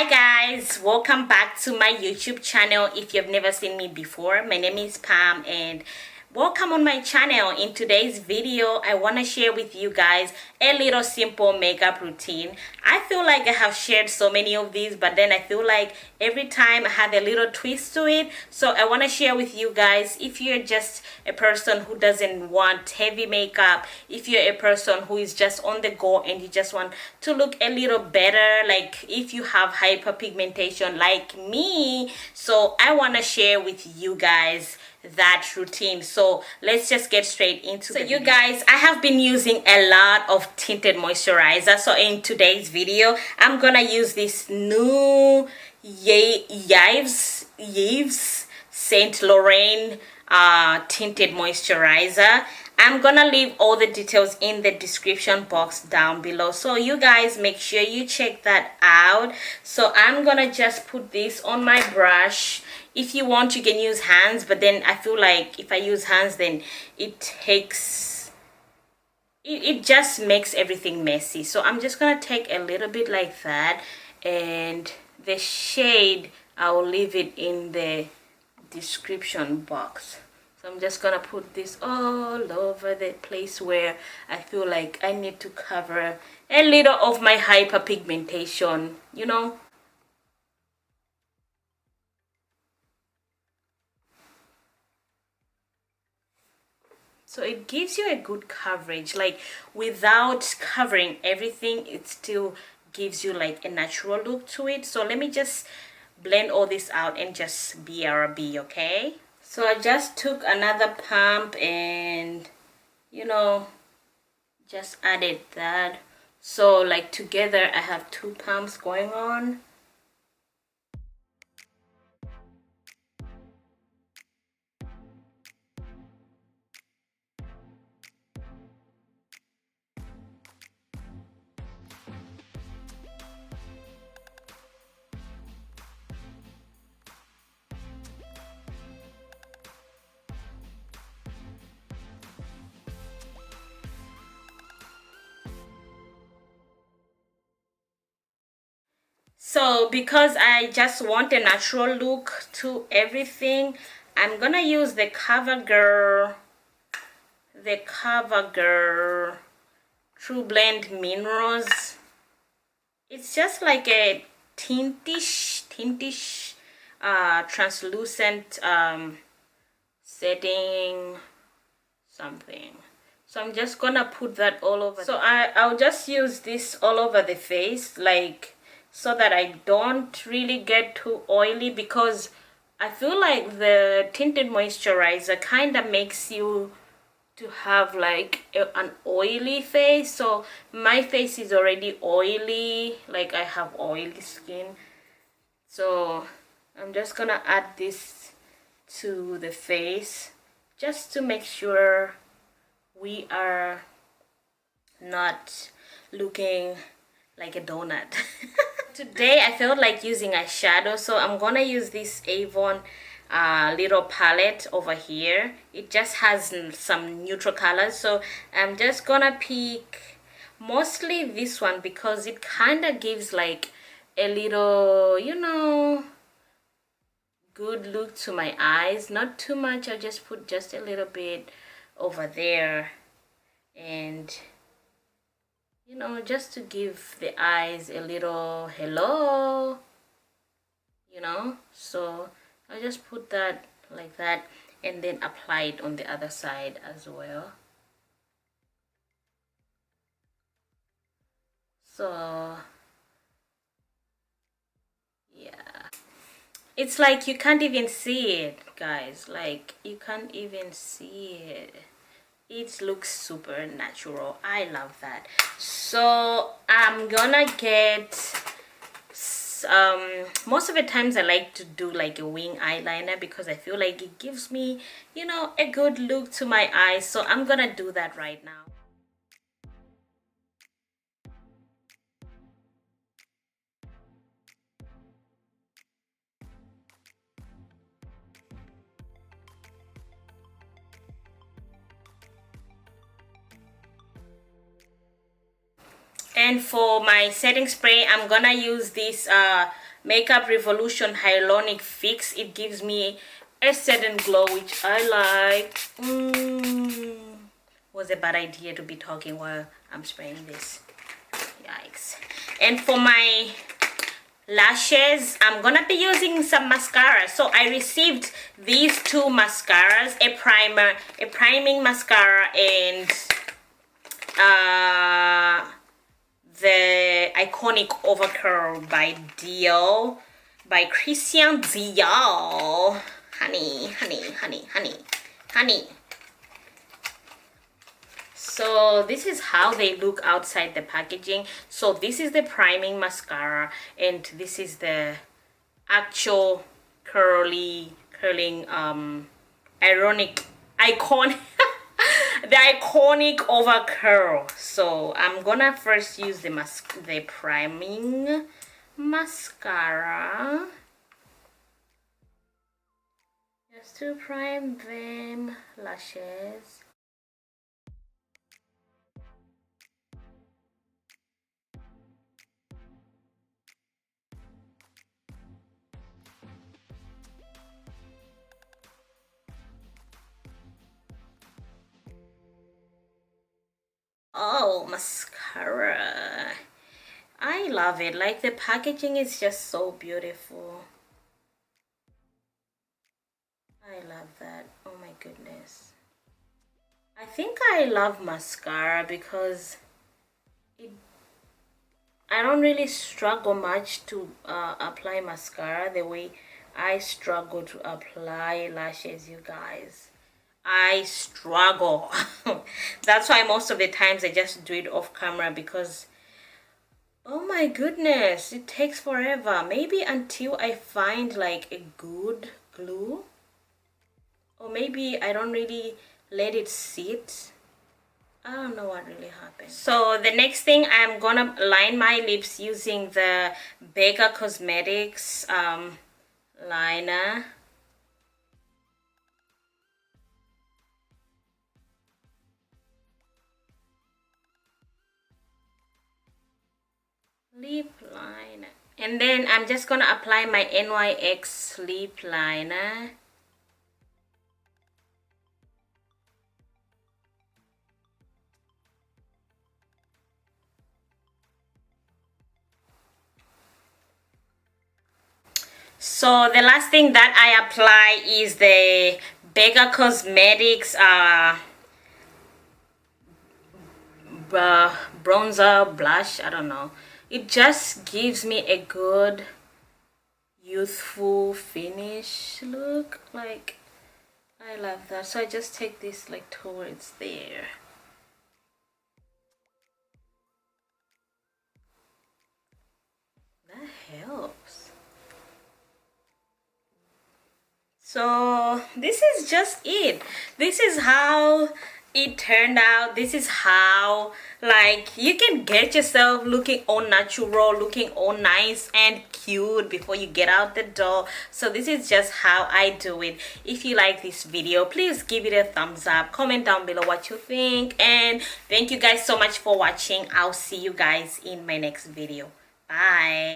Hi guys, welcome back to my YouTube channel. If you've never seen me before, my name is Pam and welcome on my channel. In today's video, I want to share with you guys a little simple makeup routine. I feel like I have shared so many of these, but then I feel like every time I have a little twist to it. So I want to share with you guys, if you're just a person who doesn't want heavy makeup, if you're a person who is just on the go and you just want to look a little better, like if you have hyperpigmentation like me, so I want to share with you guys that routine. So let's just get straight into it. So you guys, I have been using a lot of tinted moisturizer. So in today's video, I'm gonna use this new Yves Saint Laurent tinted moisturizer. I'm gonna leave all the details in the description box down below, so you guys make sure you check that out. So I'm gonna just put this on my brush. If you want, you can use hands, but then I feel like if I use hands, then it just makes everything messy. So I'm just gonna take a little bit like that, and the shade I'll leave it in the description box. So I'm just gonna put this all over the place where I feel like I need to cover a little of my hyperpigmentation, you know. So it gives you a good coverage, like without covering everything, it still gives you like a natural look to it. So let me just blend all this out and just BRB, okay? So I just took another pump and, you know, just added that. So like together I have two pumps going on. So because I just want a natural look to everything, I'm gonna use the Covergirl True Blend Minerals. It's just like a tintish translucent setting something. So I'm just gonna put that all over. So I'll just use this all over the face, like, so that I don't really get too oily, because I feel like the tinted moisturizer kind of makes you to have like an oily face. So my face is already oily, like I have oily skin. So I'm just gonna add this to the face just to make sure we are not looking like a donut. Today I felt like using eyeshadow, so I'm gonna use this Avon little palette over here. It just has some neutral colors, so I'm just gonna pick mostly this one because it kind of gives like a little, you know, good look to my eyes. Not too much. I'll just put just a little bit over there, and you know, just to give the eyes a little hello, you know. So I'll just put that like that and then apply it on the other side as well. So yeah, it's like you can't even see it, guys. Like you can't even see it. It looks super natural. I love that. So I'm gonna get most of the times I like to do like a wing eyeliner because I feel like it gives me, you know, a good look to my eyes. So I'm gonna do that right now. And for my setting spray, I'm gonna use this Makeup Revolution Hyaluronic Fix. It gives me a certain glow, which I like. Was a bad idea to be talking while I'm spraying this. Yikes. And for my lashes, I'm gonna be using some mascara. So I received these two mascaras, a priming mascara, and the iconic Overcurl by Christian Dior. Honey. So this is how they look outside the packaging. So this is the priming mascara, and this is the actual curling iconic the iconic Overcurl. So I'm gonna first use the priming mascara just to prime them lashes. Oh, mascara. I love it. Like, the packaging is just so beautiful. I love that. Oh my goodness. I think I love mascara because I don't really struggle much to apply mascara the way I struggle to apply lashes, you guys. I struggle. That's why most of the times I just do it off camera, because oh my goodness, it takes forever. Maybe until I find like a good glue, or maybe I don't really let it sit. I don't know what really happened. So the next thing, I'm gonna line my lips using the Becca Cosmetics liner. Lip liner. And then I'm just gonna apply my NYX lip liner. So the last thing that I apply is the Becca Cosmetics bronzer blush. I don't know, it just gives me a good youthful finish look. Like, I love that. So I just take this like towards there. That helps. So this is just it. This is how it turned out. This is how, like, you can get yourself looking all natural, looking all nice and cute before you get out the door. So this is just how I do it. If you like this video, please give it a thumbs up, comment down below what you think, and thank you guys so much for watching. I'll see you guys in my next video. Bye.